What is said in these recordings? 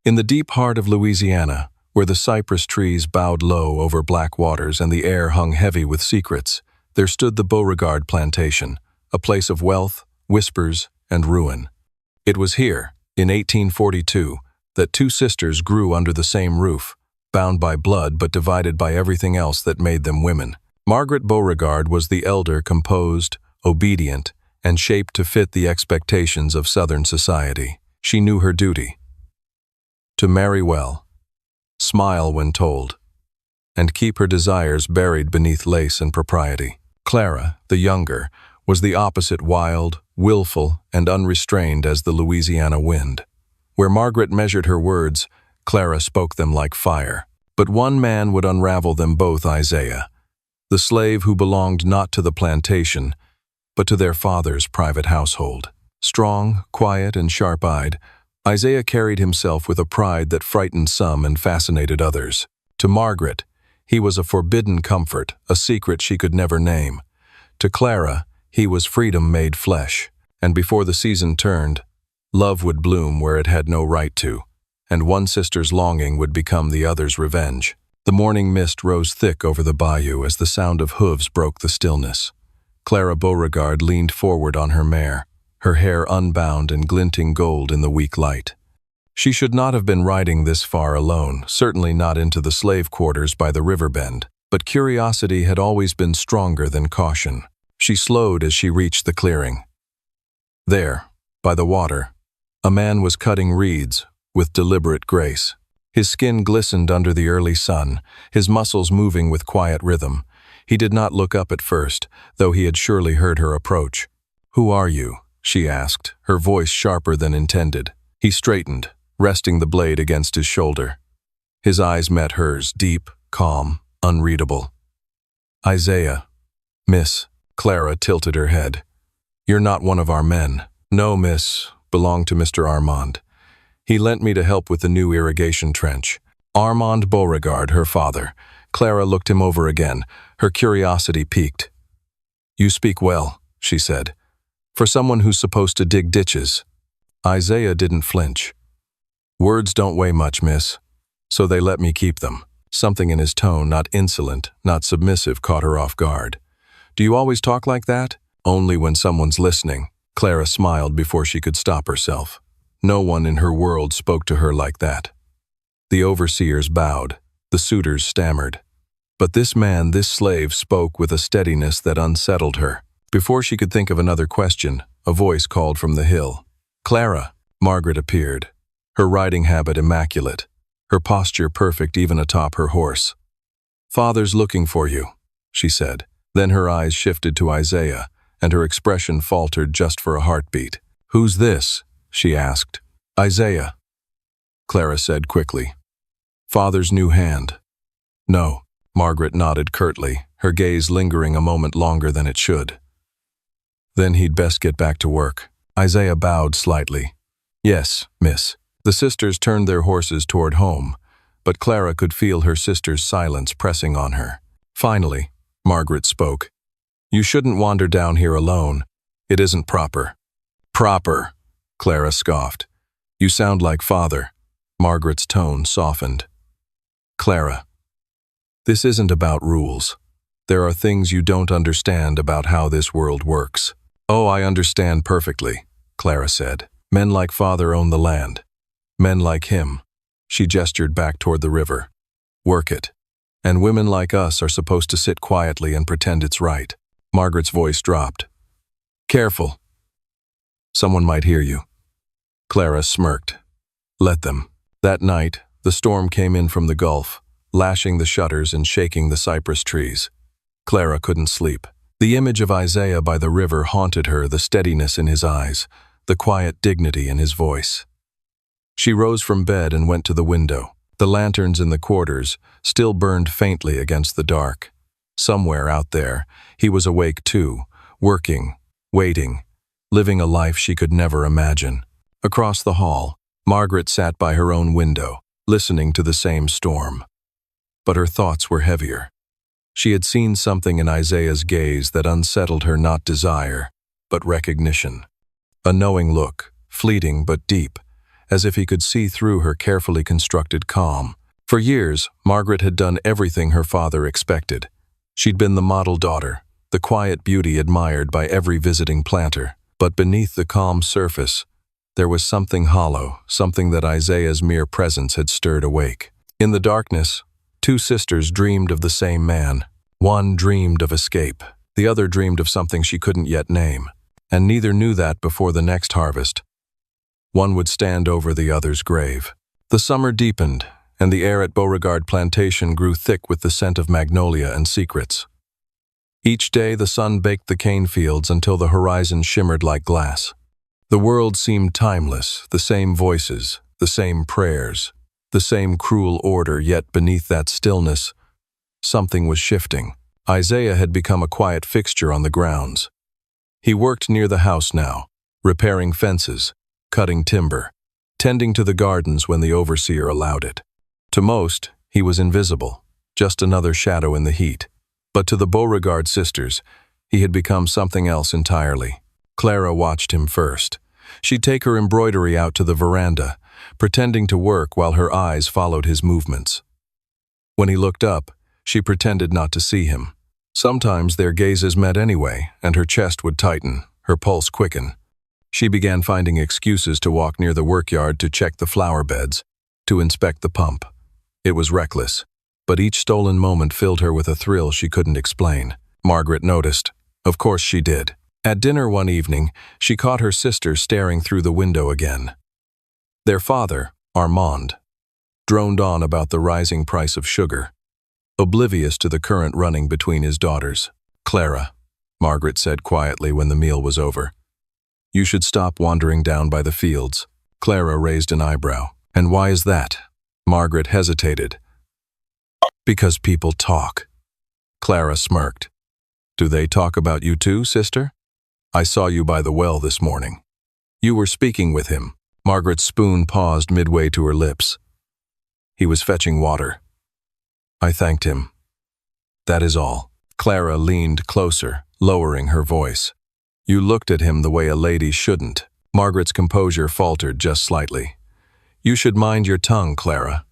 In the deep heart of Louisiana, where the cypress trees bowed low over black waters and the air hung heavy with secrets, there stood the Beauregard plantation, a place of wealth, whispers, and ruin. It was here, in 1842, that two sisters grew under the same roof, bound by blood but divided by everything else that made them women. Margaret Beauregard was the elder, composed, obedient, and shaped to fit the expectations of Southern society. She knew her duty: to marry well, smile when told, and keep her desires buried beneath lace and propriety. Clara, the younger, was the opposite: wild, willful, and unrestrained as the Louisiana wind. Where Margaret measured her words, Clara spoke them like fire. But one man would unravel them both: Isaiah, the slave who belonged not to the plantation, but to their father's private household. Strong, quiet, and sharp-eyed, Isaiah carried himself with a pride that frightened some and fascinated others. To Margaret, he was a forbidden comfort, a secret she could never name. To Clara, he was freedom made flesh, and before the season turned, love would bloom where it had no right to, and one sister's longing would become the other's revenge. The morning mist rose thick over the bayou as the sound of hooves broke the stillness. Clara Beauregard leaned forward on her mare, her hair unbound and glinting gold in the weak light. She should not have been riding this far alone, certainly not into the slave quarters by the river bend, but curiosity had always been stronger than caution. She slowed as she reached the clearing. There, by the water, a man was cutting reeds with deliberate grace. His skin glistened under the early sun, his muscles moving with quiet rhythm. He did not look up at first, though he had surely heard her approach. "Who are you?" she asked, her voice sharper than intended. He straightened, resting the blade against his shoulder. His eyes met hers, deep, calm, unreadable. "Isaiah." "Miss." Clara tilted her head. "You're not one of our men." "No, miss. Belong to Mr. Armand. He lent me to help with the new irrigation trench." Armand Beauregard, her father. Clara looked him over again, her curiosity piqued. "You speak well," she said, "for someone who's supposed to dig ditches." Isaiah didn't flinch. "Words don't weigh much, miss, so they let me keep them." Something in his tone, not insolent, not submissive, caught her off guard. "Do you always talk like that?" "Only when someone's listening." Clara smiled before she could stop herself. No one in her world spoke to her like that. The overseers bowed, the suitors stammered. But this man, this slave, spoke with a steadiness that unsettled her. Before she could think of another question, a voice called from the hill. "Clara!" Margaret appeared, her riding habit immaculate, her posture perfect even atop her horse. "Father's looking for you," she said. Then her eyes shifted to Isaiah, and her expression faltered just for a heartbeat. "Who's this?" she asked. "Isaiah," Clara said quickly. "Father's new hand." "No." Margaret nodded curtly, her gaze lingering a moment longer than it should. "Then he'd best get back to work." Isaiah bowed slightly. "Yes, miss." The sisters turned their horses toward home, but Clara could feel her sister's silence pressing on her. Finally, Margaret spoke. "You shouldn't wander down here alone. It isn't proper." "Proper," Clara scoffed. "You sound like father." Margaret's tone softened. "Clara, this isn't about rules. There are things you don't understand about how this world works." "Oh, I understand perfectly," Clara said. "Men like father own the land. Men like him," she gestured back toward the river, "work it. And women like us are supposed to sit quietly and pretend it's right." Margaret's voice dropped. "Careful. Someone might hear you." Clara smirked. "Let them." That night, the storm came in from the Gulf, lashing the shutters and shaking the cypress trees. Clara couldn't sleep. The image of Isaiah by the river haunted her, the steadiness in his eyes, the quiet dignity in his voice. She rose from bed and went to the window. The lanterns in the quarters still burned faintly against the dark. Somewhere out there, he was awake too, working, waiting, living a life she could never imagine. Across the hall, Margaret sat by her own window, listening to the same storm. But her thoughts were heavier. She had seen something in Isaiah's gaze that unsettled her, not desire, but recognition. A knowing look, fleeting but deep, as if he could see through her carefully constructed calm. For years, Margaret had done everything her father expected. She'd been the model daughter, the quiet beauty admired by every visiting planter. But beneath the calm surface, there was something hollow, something that Isaiah's mere presence had stirred awake. In the darkness, two sisters dreamed of the same man. One dreamed of escape. The other dreamed of something she couldn't yet name. And neither knew that before the next harvest. One would stand over the other's grave. The summer deepened, and the air at Beauregard Plantation grew thick with the scent of magnolia and secrets. Each day the sun baked the cane fields until the horizon shimmered like glass. The world seemed timeless, the same voices, the same prayers, the same cruel order, yet beneath that stillness, something was shifting. Isaiah had become a quiet fixture on the grounds. He worked near the house now, repairing fences, cutting timber, tending to the gardens when the overseer allowed it. To most, he was invisible, just another shadow in the heat. But to the Beauregard sisters, he had become something else entirely. Clara watched him first. She'd take her embroidery out to the veranda, pretending to work while her eyes followed his movements. When he looked up, she pretended not to see him. Sometimes their gazes met anyway, and her chest would tighten, her pulse quicken. She began finding excuses to walk near the workyard to check the flower beds, to inspect the pump. It was reckless, but each stolen moment filled her with a thrill she couldn't explain. Margaret noticed. Of course she did. At dinner one evening, she caught her sister staring through the window again. Their father, Armand, droned on about the rising price of sugar, oblivious to the current running between his daughters. "Clara," Margaret said quietly when the meal was over, "you should stop wandering down by the fields." Clara raised an eyebrow. "And why is that?" Margaret hesitated. "Because people talk." Clara smirked. "Do they talk about you too, sister? I saw you by the well this morning. You were speaking with him." Margaret's spoon paused midway to her lips. "He was fetching water. I thanked him. That is all." Clara leaned closer, lowering her voice. "You looked at him the way a lady shouldn't." Margaret's composure faltered just slightly. "You should mind your tongue, Clara.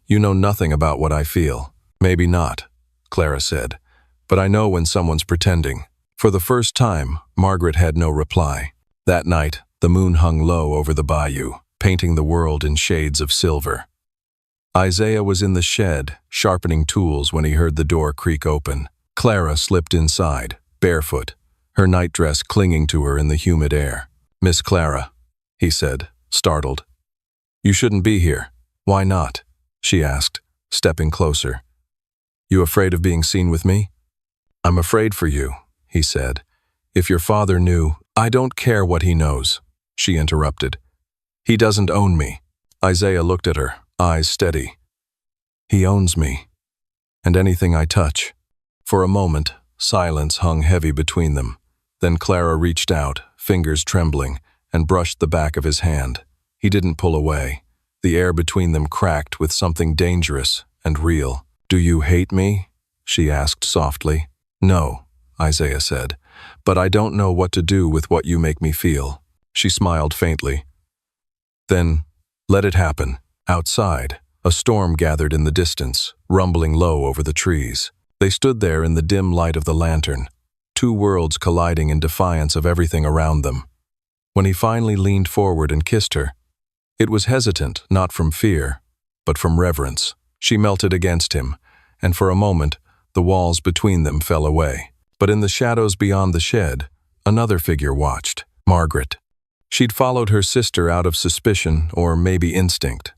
You know nothing about what I feel." "Maybe not," Clara said, "but I know when someone's pretending." For the first time, Margaret had no reply. That night, the moon hung low over the bayou, painting the world in shades of silver. Isaiah was in the shed, sharpening tools when he heard the door creak open. Clara slipped inside, barefoot, her nightdress clinging to her in the humid air. "Miss Clara," he said, startled. "You shouldn't be here." "Why not?" she asked, stepping closer. "You afraid of being seen with me?" "I'm afraid for you," he said. "If your father knew—" "I don't care what he knows," she interrupted. "He doesn't own me." Isaiah looked at her, eyes steady. "He owns me, and anything I touch." For a moment, silence hung heavy between them. Then Clara reached out, fingers trembling, and brushed the back of his hand. He didn't pull away. The air between them cracked with something dangerous and real. "Do you hate me?" she asked softly. "No," Isaiah said, "but I don't know what to do with what you make me feel." She smiled faintly. "Then let it happen." Outside, a storm gathered in the distance, rumbling low over the trees. They stood there in the dim light of the lantern, two worlds colliding in defiance of everything around them. When he finally leaned forward and kissed her, it was hesitant, not from fear, but from reverence. She melted against him, and for a moment, the walls between them fell away. But in the shadows beyond the shed, another figure watched, Margaret. She'd followed her sister out of suspicion or maybe instinct.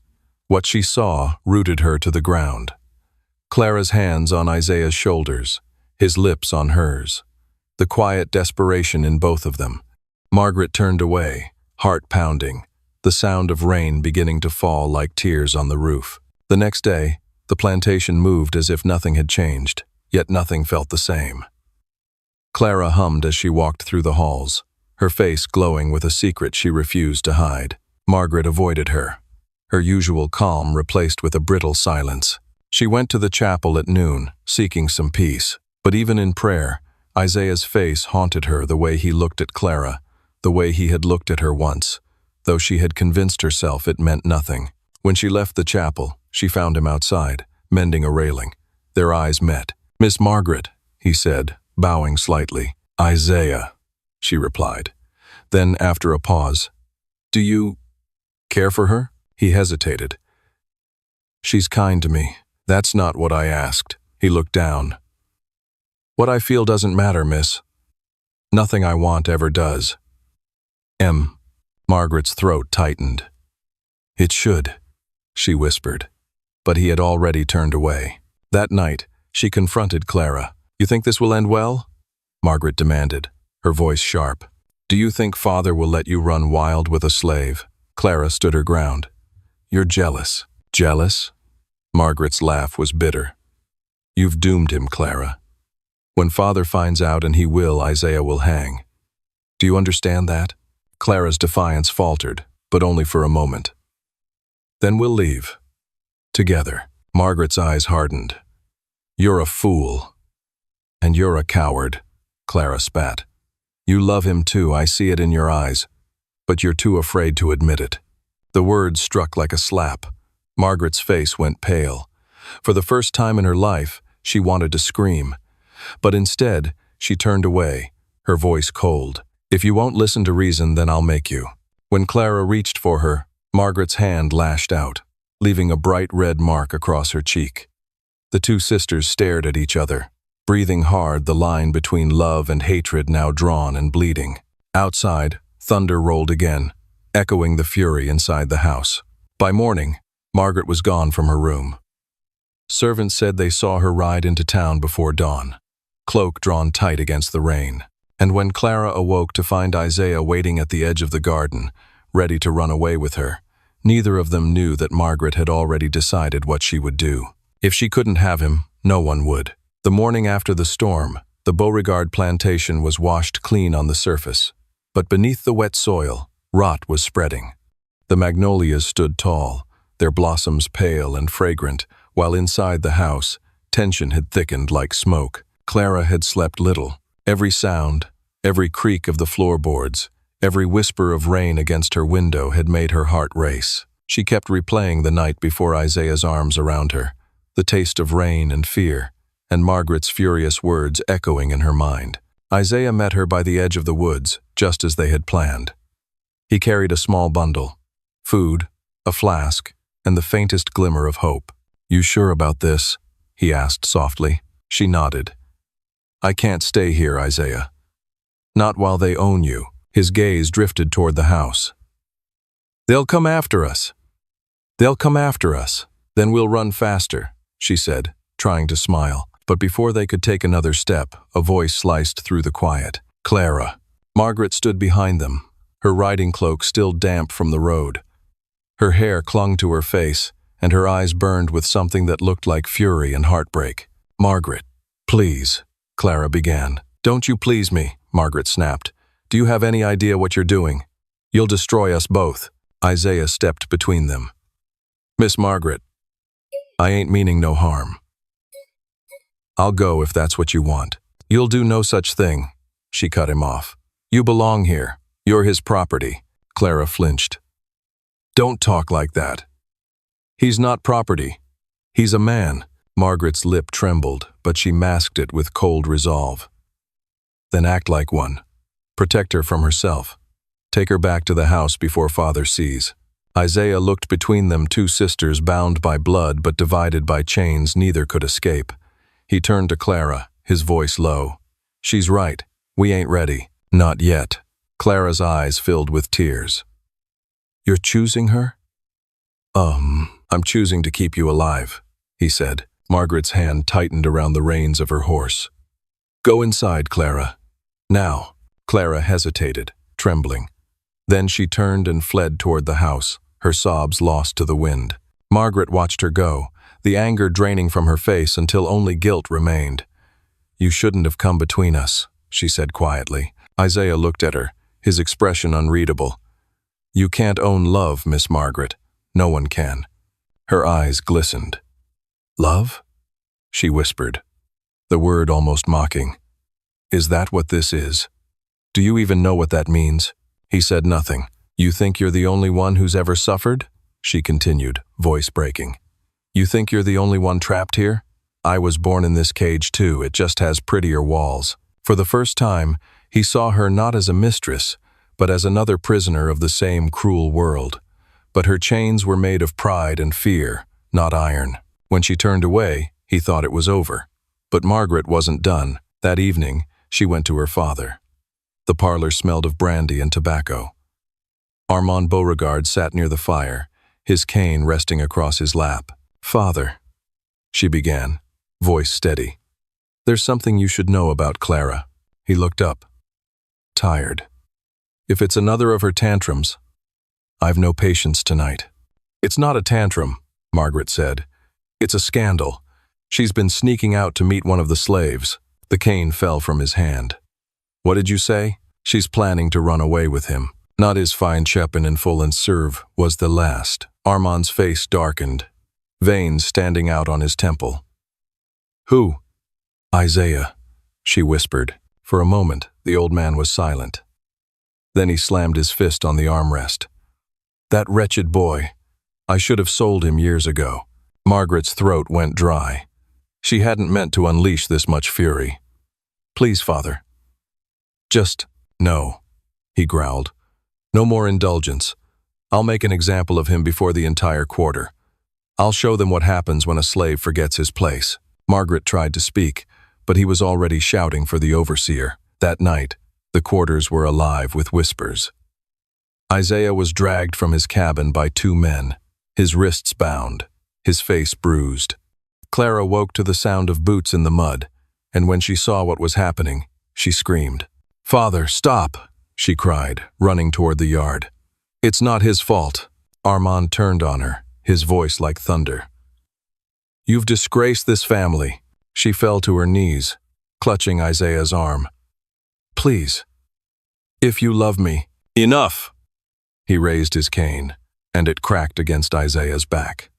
What she saw rooted her to the ground. Clara's hands on Isaiah's shoulders, his lips on hers. The quiet desperation in both of them. Margaret turned away, heart pounding, the sound of rain beginning to fall like tears on the roof. The next day, the plantation moved as if nothing had changed, yet nothing felt the same. Clara hummed as she walked through the halls, her face glowing with a secret she refused to hide. Margaret avoided her, her usual calm replaced with a brittle silence. She went to the chapel at noon, seeking some peace. But even in prayer, Isaiah's face haunted her the way he looked at Clara, the way he had looked at her once. though she had convinced herself it meant nothing. When she left the chapel, she found him outside, mending a railing. Their eyes met. "Miss Margaret," he said, bowing slightly. "Isaiah," she replied. Then, after a pause, "Do you care for her?" He hesitated. "She's kind to me." "That's not what I asked." He looked down. "What I feel doesn't matter, miss. Nothing I want ever does." Margaret's throat tightened. "It should," she whispered. But he had already turned away. That night, she confronted Clara. "You think this will end well?" Margaret demanded, her voice sharp. "Do you think father will let you run wild with a slave?" Clara stood her ground. "You're jealous." "Jealous?" Margaret's laugh was bitter. "You've doomed him, Clara. When father finds out, and he will, Isaiah will hang. Do you understand that?" Clara's defiance faltered, but only for a moment. "Then we'll leave. Together." Margaret's eyes hardened. "You're a fool. And you're a coward," Clara spat. "You love him too, I see it in your eyes. But you're too afraid to admit it." The words struck like a slap. Margaret's face went pale. For the first time in her life, she wanted to scream. But instead, she turned away, her voice cold. "If you won't listen to reason, then I'll make you." When Clara reached for her, Margaret's hand lashed out, leaving a bright red mark across her cheek. The two sisters stared at each other, breathing hard, the line between love and hatred now drawn and bleeding. Outside, thunder rolled again, echoing the fury inside the house. By morning, Margaret was gone from her room. Servants said they saw her ride into town before dawn, cloak drawn tight against the rain. And when Clara awoke to find Isaiah waiting at the edge of the garden, ready to run away with her, neither of them knew that Margaret had already decided what she would do. If she couldn't have him, no one would. The morning after the storm, the Beauregard plantation was washed clean on the surface, but beneath the wet soil, rot was spreading. The magnolias stood tall, their blossoms pale and fragrant, while inside the house, tension had thickened like smoke. Clara had slept little. Every sound, every creak of the floorboards, every whisper of rain against her window had made her heart race. She kept replaying the night before Isaiah's arms around her, the taste of rain and fear, and Margaret's furious words echoing in her mind. Isaiah met her by the edge of the woods, just as they had planned. He carried a small bundle, food, a flask, and the faintest glimmer of hope. "You sure about this?" he asked softly. She nodded. "I can't stay here, Isaiah. Not while they own you." His gaze drifted toward the house. "They'll come after us. They'll come after us. Then we'll run faster," she said, trying to smile. But before they could take another step, a voice sliced through the quiet. "Clara." Margaret stood behind them, her riding cloak still damp from the road. Her hair clung to her face, and her eyes burned with something that looked like fury and heartbreak. "Margaret, please," Clara began. "Don't you please me," Margaret snapped. "Do you have any idea what you're doing? You'll destroy us both." Isaiah stepped between them. "Miss Margaret, I ain't meaning no harm. I'll go if that's what you want." "You'll do no such thing," she cut him off. "You belong here. You're his property." Clara flinched. "Don't talk like that. He's not property. He's a man." Margaret's lip trembled, but she masked it with cold resolve. "Then act like one. Protect her from herself. Take her back to the house before father sees." Isaiah looked between them, two sisters bound by blood but divided by chains neither could escape. He turned to Clara, his voice low. "She's right. We ain't ready." "Not yet." Clara's eyes filled with tears. "You're choosing her?" I'm choosing to keep you alive," he said. Margaret's hand tightened around the reins of her horse. "Go inside, Clara. Now." Clara hesitated, trembling. Then she turned and fled toward the house, her sobs lost to the wind. Margaret watched her go, the anger draining from her face until only guilt remained. "You shouldn't have come between us," she said quietly. Isaiah looked at her, his expression unreadable. "You can't own love, Miss Margaret. No one can." Her eyes glistened. "Love?" she whispered, the word almost mocking. "Is that what this is? Do you even know what that means?" He said nothing. You think you're the only one who's ever suffered? She continued, voice breaking. You think you're the only one trapped here? I was born in this cage too, it just has prettier walls. For the first time, he saw her not as a mistress, but as another prisoner of the same cruel world. But her chains were made of pride and fear, not iron. When she turned away, he thought it was over. But Margaret wasn't done. That evening, she went to her father. The parlor smelled of brandy and tobacco. Armand Beauregard sat near the fire, his cane resting across his lap. Father, she began, voice steady. There's something you should know about Clara. He looked up. Tired. If it's another of her tantrums, I've no patience tonight. It's not a tantrum, Margaret said. It's a scandal. She's been sneaking out to meet one of the slaves. The cane fell from his hand. What did you say? She's planning to run away with him. Not his fine Chepin in full and serve was the last. Armand's face darkened, veins standing out on his temple. Who? Isaiah, she whispered. For a moment, the old man was silent. Then he slammed his fist on the armrest. That wretched boy. I should have sold him years ago. Margaret's throat went dry. She hadn't meant to unleash this much fury. Please, Father. Just no, he growled. No more indulgence. I'll make an example of him before the entire quarter. I'll show them what happens when a slave forgets his place. Margaret tried to speak, but he was already shouting for the overseer. That night, the quarters were alive with whispers. Isaiah was dragged from his cabin by two men, his wrists bound, his face bruised. Clara woke to the sound of boots in the mud, and when she saw what was happening, she screamed. Father, stop, she cried, running toward the yard. It's not his fault. Armand turned on her, his voice like thunder. You've disgraced this family. She fell to her knees, clutching Isaiah's arm. Please, if you love me. Enough! He raised his cane, and it cracked against Isaiah's back.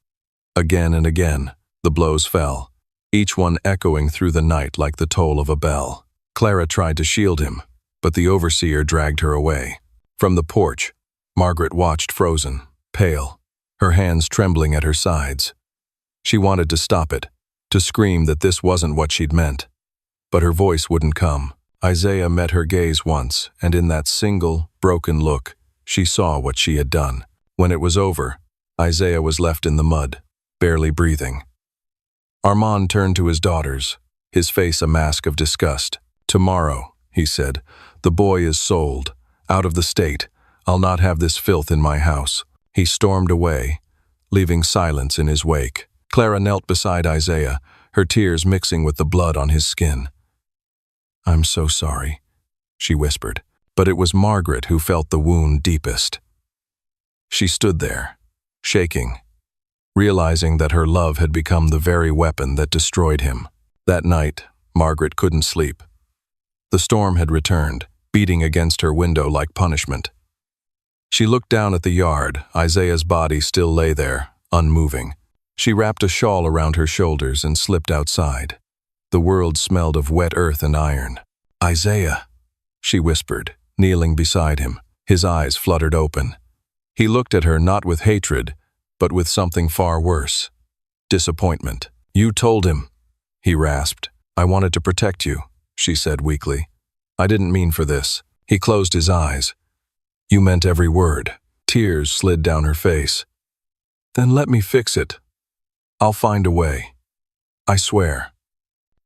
Again and again, the blows fell, each one echoing through the night like the toll of a bell. Clara tried to shield him, but the overseer dragged her away. From the porch, Margaret watched frozen, pale, her hands trembling at her sides. She wanted to stop it, to scream that this wasn't what she'd meant. But her voice wouldn't come. Isaiah met her gaze once, and in that single, broken look, she saw what she had done. When it was over, Isaiah was left in the mud, barely breathing. Armand turned to his daughters, his face a mask of disgust. Tomorrow, he said, the boy is sold, out of the state. I'll not have this filth in my house. He stormed away, leaving silence in his wake. Clara knelt beside Isaiah, her tears mixing with the blood on his skin. I'm so sorry, she whispered, but it was Margaret who felt the wound deepest. She stood there, shaking, realizing that her love had become the very weapon that destroyed him. That night, Margaret couldn't sleep. The storm had returned, beating against her window like punishment. She looked down at the yard. Isaiah's body still lay there, unmoving. She wrapped a shawl around her shoulders and slipped outside. The world smelled of wet earth and iron. Isaiah, she whispered, kneeling beside him. His eyes fluttered open. He looked at her not with hatred, but with something far worse. Disappointment. You told him, he rasped. I wanted to protect you, she said weakly. I didn't mean for this. He closed his eyes. You meant every word. Tears slid down her face. Then let me fix it. I'll find a way. I swear.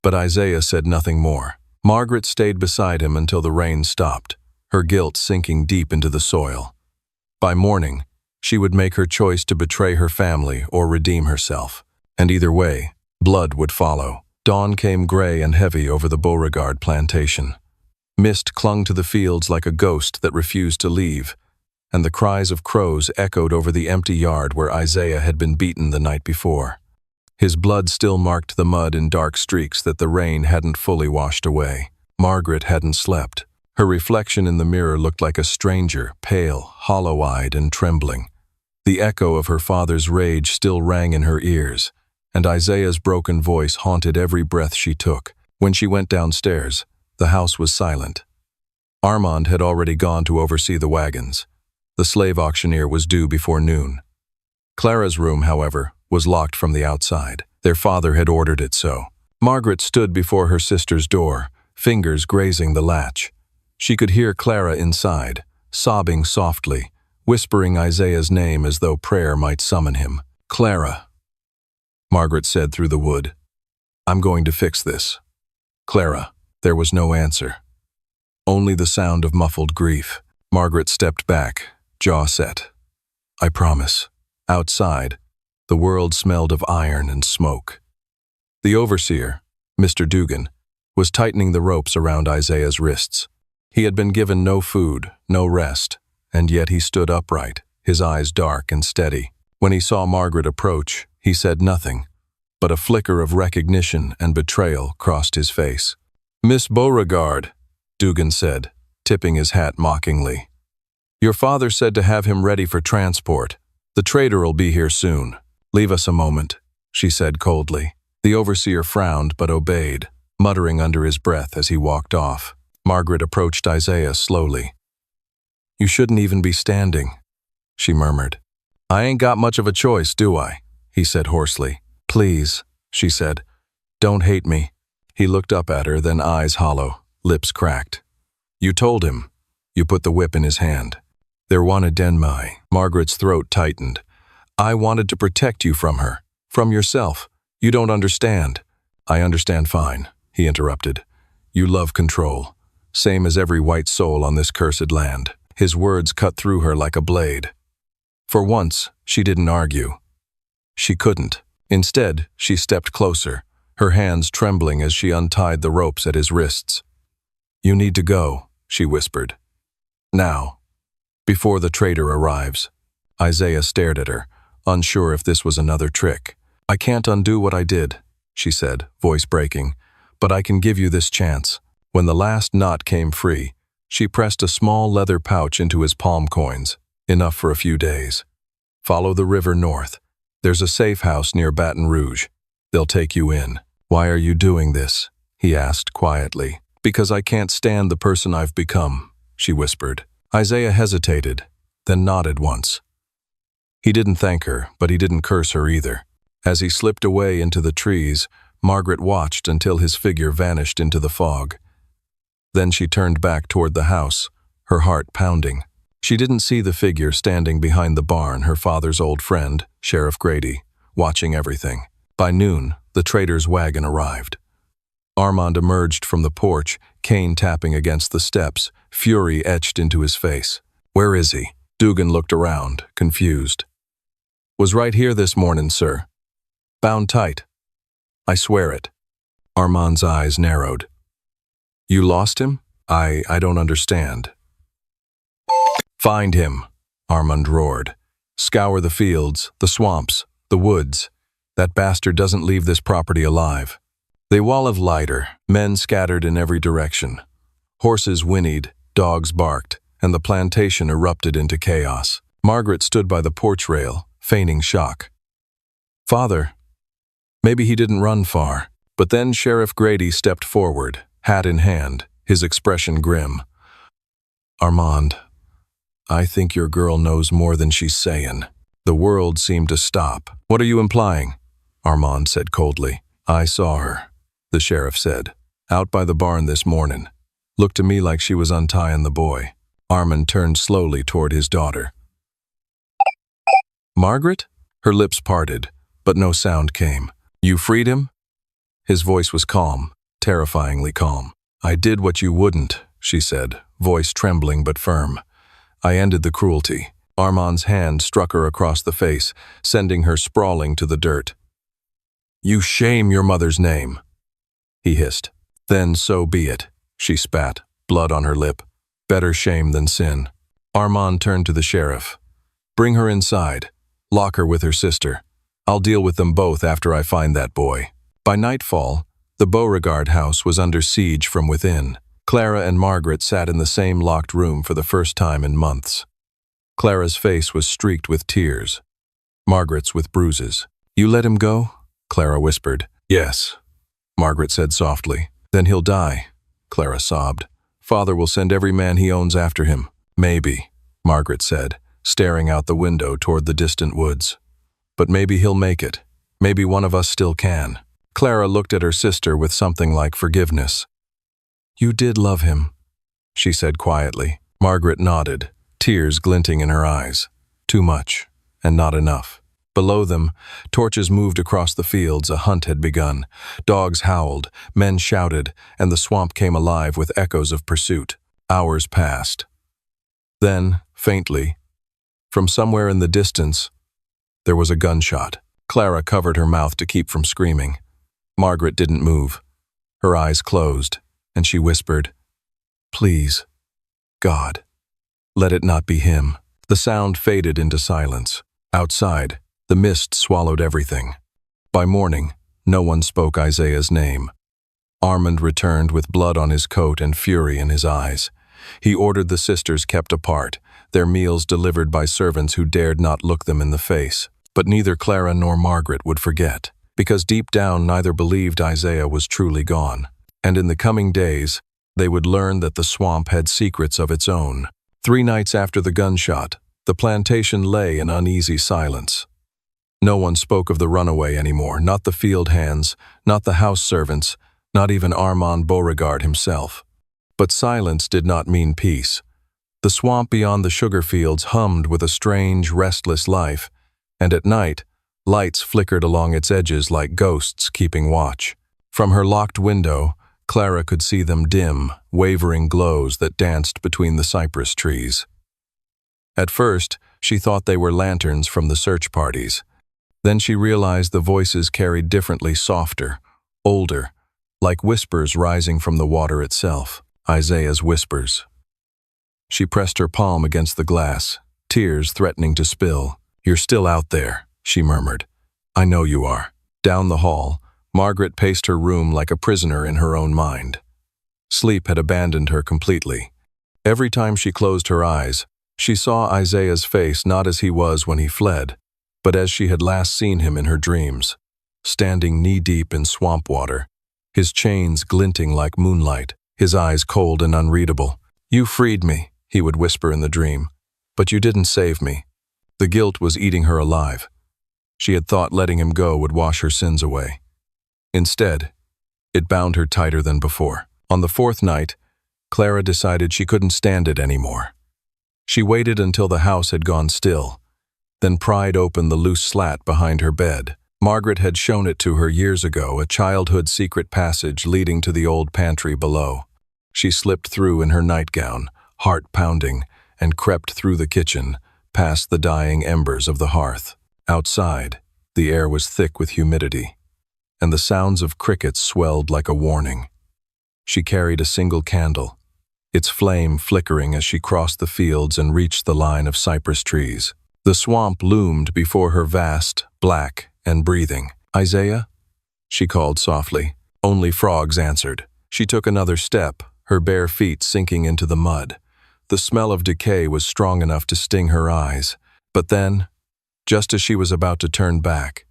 But Isaiah said nothing more. Margaret stayed beside him until the rain stopped, her guilt sinking deep into the soil. By morning, she would make her choice to betray her family or redeem herself. And either way, blood would follow. Dawn came gray and heavy over the Beauregard plantation. Mist clung to the fields like a ghost that refused to leave, and the cries of crows echoed over the empty yard where Isaiah had been beaten the night before. His blood still marked the mud in dark streaks that the rain hadn't fully washed away. Margaret hadn't slept. Her reflection in the mirror looked like a stranger, pale, hollow-eyed, and trembling. The echo of her father's rage still rang in her ears, and Isaiah's broken voice haunted every breath she took. When she went downstairs, the house was silent. Armand had already gone to oversee the wagons. The slave auctioneer was due before noon. Clara's room, however, was locked from the outside. Their father had ordered it so. Margaret stood before her sister's door, fingers grazing the latch. She could hear Clara inside, sobbing softly, whispering Isaiah's name as though prayer might summon him. "Clara," Margaret said through the wood. "I'm going to fix this." "Clara." There was no answer. Only the sound of muffled grief. Margaret stepped back, jaw set. "I promise." Outside, the world smelled of iron and smoke. The overseer, Mr. Dugan, was tightening the ropes around Isaiah's wrists. He had been given no food, no rest, and yet he stood upright, his eyes dark and steady. When he saw Margaret approach, he said nothing, but a flicker of recognition and betrayal crossed his face. "Miss Beauregard," Dugan said, tipping his hat mockingly. "Your father said to have him ready for transport. The trader'll be here soon. Leave us a moment," she said coldly. The overseer frowned but obeyed, muttering under his breath as he walked off. Margaret approached Isaiah slowly. "You shouldn't even be standing," she murmured. "I ain't got much of a choice, do I?" he said hoarsely. "Please," she said, "don't hate me." He looked up at her, then eyes hollow, lips cracked. "You told him." You put the whip in his hand. "There wanted Denmai." Margaret's throat tightened. "I wanted to protect you from her, from yourself. You don't understand." "I understand fine," he interrupted. "You love control, same as every white soul on this cursed land." His words cut through her like a blade. For once, she didn't argue. She couldn't. Instead, she stepped closer, her hands trembling as she untied the ropes at his wrists. "You need to go," she whispered. "Now, before the trader arrives." Isaiah stared at her, unsure if this was another trick. "I can't undo what I did," she said, voice breaking, "but I can give you this chance." When the last knot came free, she pressed a small leather pouch into his palm coins, enough for a few days. "Follow the river north. There's a safe house near Baton Rouge. They'll take you in." "Why are you doing this?" he asked quietly. "Because I can't stand the person I've become," she whispered. Isaiah hesitated, then nodded once. He didn't thank her, but he didn't curse her either. As he slipped away into the trees, Margaret watched until his figure vanished into the fog. Then she turned back toward the house, her heart pounding. She didn't see the figure standing behind the barn, her father's old friend, Sheriff Grady, watching everything. By noon, the trader's wagon arrived. Armand emerged from the porch, cane tapping against the steps, fury etched into his face. "Where is he?" Dugan looked around, confused. "Was right here this morning, sir. Bound tight. I swear it." Armand's eyes narrowed. "You lost him? I don't understand." "Find him," Armand roared. "Scour the fields, the swamps, the woods. That bastard doesn't leave this property alive." They wall of lighter, men scattered in every direction. Horses whinnied, dogs barked, and the plantation erupted into chaos. Margaret stood by the porch rail, feigning shock. "Father." Maybe he didn't run far, but then Sheriff Grady stepped forward, hat in hand, his expression grim. "Armand, I think your girl knows more than she's saying." The world seemed to stop. "What are you implying?" Armand said coldly. "I saw her," the sheriff said, "out by the barn this morning. Looked to me like she was untying the boy." Armand turned slowly toward his daughter. "Margaret?" Her lips parted, but no sound came. "You freed him?" His voice was calm, terrifyingly calm. "I did what you wouldn't," she said, voice trembling but firm. "I ended the cruelty." Armand's hand struck her across the face, sending her sprawling to the dirt. "You shame your mother's name," he hissed. "Then so be it," she spat, blood on her lip. "Better shame than sin." Armand turned to the sheriff. "Bring her inside. Lock her with her sister. I'll deal with them both after I find that boy." By nightfall, the Beauregard house was under siege from within. Clara and Margaret sat in the same locked room for the first time in months. Clara's face was streaked with tears, Margaret's with bruises. "You let him go?" Clara whispered. "Yes," Margaret said softly. "Then he'll die," Clara sobbed. "Father will send every man he owns after him." "Maybe," Margaret said. staring out the window toward the distant woods. But maybe he'll make it. Maybe one of us still can. Clara looked at her sister with something like forgiveness. "You did love him," she said quietly. Margaret nodded, tears glinting in her eyes. Too much, and not enough. Below them, torches moved across the fields. A hunt had begun. Dogs howled, men shouted, and the swamp came alive with echoes of pursuit. Hours passed. Then, faintly, from somewhere in the distance, there was a gunshot. Clara covered her mouth to keep from screaming. Margaret didn't move. Her eyes closed, and she whispered, "Please, God, let it not be him." The sound faded into silence. Outside, the mist swallowed everything. By morning, no one spoke Isaiah's name. Armand returned with blood on his coat and fury in his eyes. He ordered the sisters kept apart, their meals delivered by servants who dared not look them in the face. But neither Clara nor Margaret would forget, because deep down neither believed Isaiah was truly gone. And in the coming days, they would learn that the swamp had secrets of its own. 3 nights after the gunshot, the plantation lay in uneasy silence. No one spoke of the runaway anymore, not the field hands, not the house servants, not even Armand Beauregard himself. But silence did not mean peace. The swamp beyond the sugar fields hummed with a strange, restless life, and at night, lights flickered along its edges like ghosts keeping watch. From her locked window, Clara could see them dim, wavering glows that danced between the cypress trees. At first, she thought they were lanterns from the search parties. Then she realized the voices carried differently, softer, older, like whispers rising from the water itself, Isaiah's whispers. She pressed her palm against the glass, tears threatening to spill. "You're still out there," she murmured. "I know you are." Down the hall, Margaret paced her room like a prisoner in her own mind. Sleep had abandoned her completely. Every time she closed her eyes, she saw Isaiah's face not as he was when he fled, but as she had last seen him in her dreams, standing knee-deep in swamp water, his chains glinting like moonlight, his eyes cold and unreadable. "You freed me," he would whisper in the dream, "but you didn't save me." The guilt was eating her alive. She had thought letting him go would wash her sins away. Instead, it bound her tighter than before. On the 4th night, Clara decided she couldn't stand it anymore. She waited until the house had gone still, then pried open the loose slat behind her bed. Margaret had shown it to her years ago, a childhood secret passage leading to the old pantry below. She slipped through in her nightgown, heart pounding, and crept through the kitchen, past the dying embers of the hearth. Outside, the air was thick with humidity, and the sounds of crickets swelled like a warning. She carried a single candle, its flame flickering as she crossed the fields and reached the line of cypress trees. The swamp loomed before her, vast, black, and breathing. "Isaiah?" she called softly. Only frogs answered. She took another step, her bare feet sinking into the mud. The smell of decay was strong enough to sting her eyes. But then, just as she was about to turn back,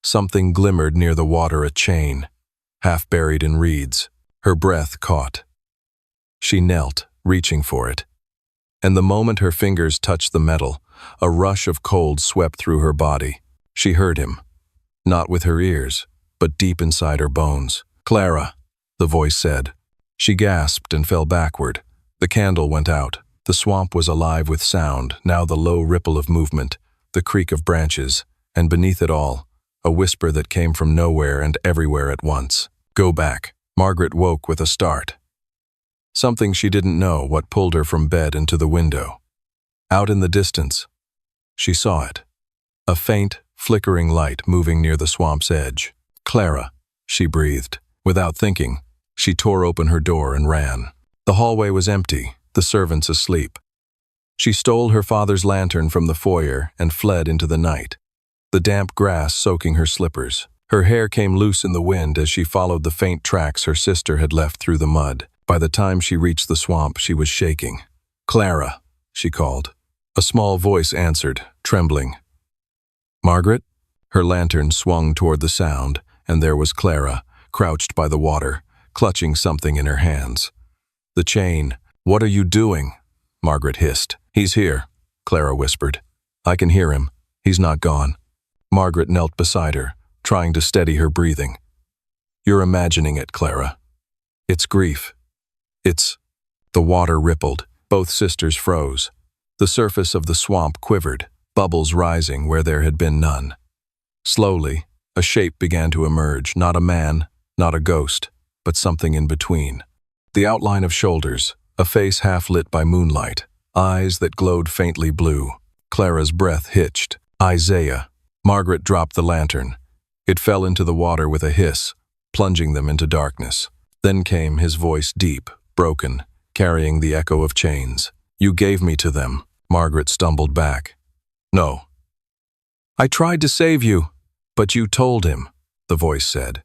something glimmered near the water, a chain, half buried in reeds. Her breath caught. She knelt, reaching for it. And the moment her fingers touched the metal, a rush of cold swept through her body. She heard him, not with her ears, but deep inside her bones. "Clara," the voice said. She gasped and fell backward. The candle went out. The swamp was alive with sound, now the low ripple of movement, the creak of branches, and beneath it all, a whisper that came from nowhere and everywhere at once. "Go back." Margaret woke with a start. Something she didn't know what pulled her from bed and to the window. Out in the distance, she saw it. A faint, flickering light moving near the swamp's edge. "Clara," she breathed. Without thinking, she tore open her door and ran. The hallway was empty, the servants asleep. She stole her father's lantern from the foyer and fled into the night, the damp grass soaking her slippers. Her hair came loose in the wind as she followed the faint tracks her sister had left through the mud. By the time she reached the swamp, she was shaking. "Clara," she called. A small voice answered, trembling. "Margaret?" Her lantern swung toward the sound, and there was Clara, crouched by the water, clutching something in her hands. "The chain." "What are you doing?" Margaret hissed. "He's here," Clara whispered. I can hear him. He's not gone. Margaret knelt beside her, trying to steady her breathing. You're imagining it, Clara. It's grief. It's... The water rippled. Both sisters froze. The surface of the swamp quivered, bubbles rising where there had been none. Slowly, a shape began to emerge, not a man, not a ghost, but something in between. The outline of shoulders, a face half lit by moonlight, eyes that glowed faintly blue. Clara's breath hitched. Isaiah. Margaret dropped the lantern. It fell into the water with a hiss, plunging them into darkness. Then came his voice, deep, broken, carrying the echo of chains. You gave me to them. Margaret stumbled back. No. I tried to save you, but you told him, the voice said.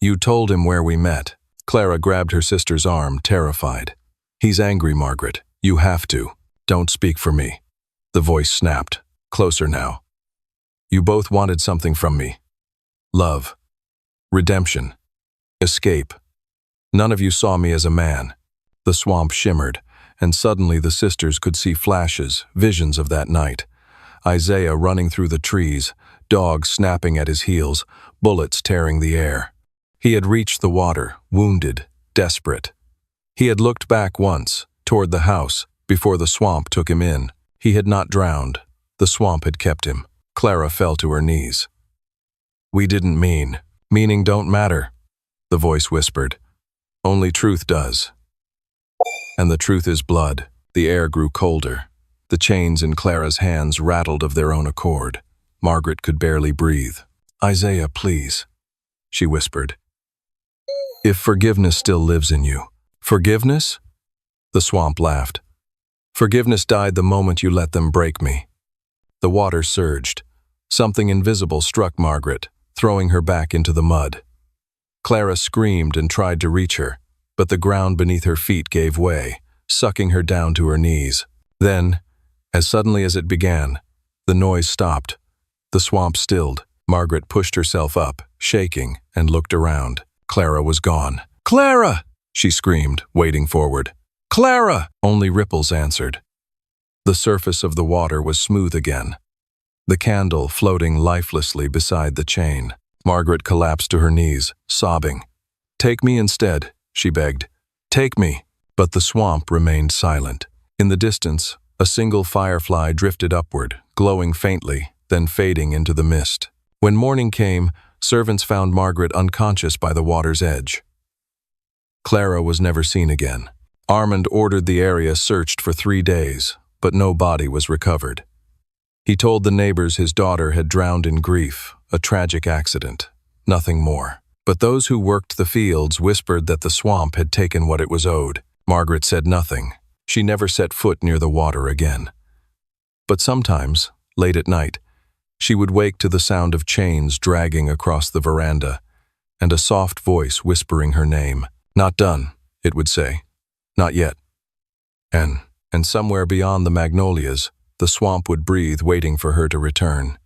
You told him where we met. Clara grabbed her sister's arm, terrified. He's angry, Margaret. You have to. Don't speak for me. The voice snapped. Closer now. You both wanted something from me. Love. Redemption. Escape. None of you saw me as a man. The swamp shimmered, and suddenly the sisters could see flashes, visions of that night. Isaiah running through the trees, dogs snapping at his heels, bullets tearing the air. He had reached the water, wounded, desperate. He had looked back once, toward the house, before the swamp took him in. He had not drowned. The swamp had kept him. Clara fell to her knees. We didn't mean. Meaning don't matter, the voice whispered. Only truth does. And the truth is blood. The air grew colder. The chains in Clara's hands rattled of their own accord. Margaret could barely breathe. Isaiah, please, she whispered. If forgiveness still lives in you. Forgiveness? The swamp laughed. Forgiveness died the moment you let them break me. The water surged. Something invisible struck Margaret, throwing her back into the mud. Clara screamed and tried to reach her, but the ground beneath her feet gave way, sucking her down to her knees. Then, as suddenly as it began, the noise stopped. The swamp stilled. Margaret pushed herself up, shaking, and looked around. Clara was gone. Clara! She screamed, wading forward. Clara! Only ripples answered. The surface of the water was smooth again, the candle floating lifelessly beside the chain. Margaret collapsed to her knees, sobbing. Take me instead, she begged. Take me. But the swamp remained silent. In the distance, a single firefly drifted upward, glowing faintly, then fading into the mist. When morning came, servants found Margaret unconscious by the water's edge. Clara was never seen again. Armand ordered the area searched for 3 days, but no body was recovered. He told the neighbors his daughter had drowned in grief, a tragic accident, nothing more. But those who worked the fields whispered that the swamp had taken what it was owed. Margaret said nothing. She never set foot near the water again. But sometimes, late at night, she would wake to the sound of chains dragging across the veranda, and a soft voice whispering her name. Not done, it would say. Not yet. And somewhere beyond the magnolias, the swamp would breathe, waiting for her to return.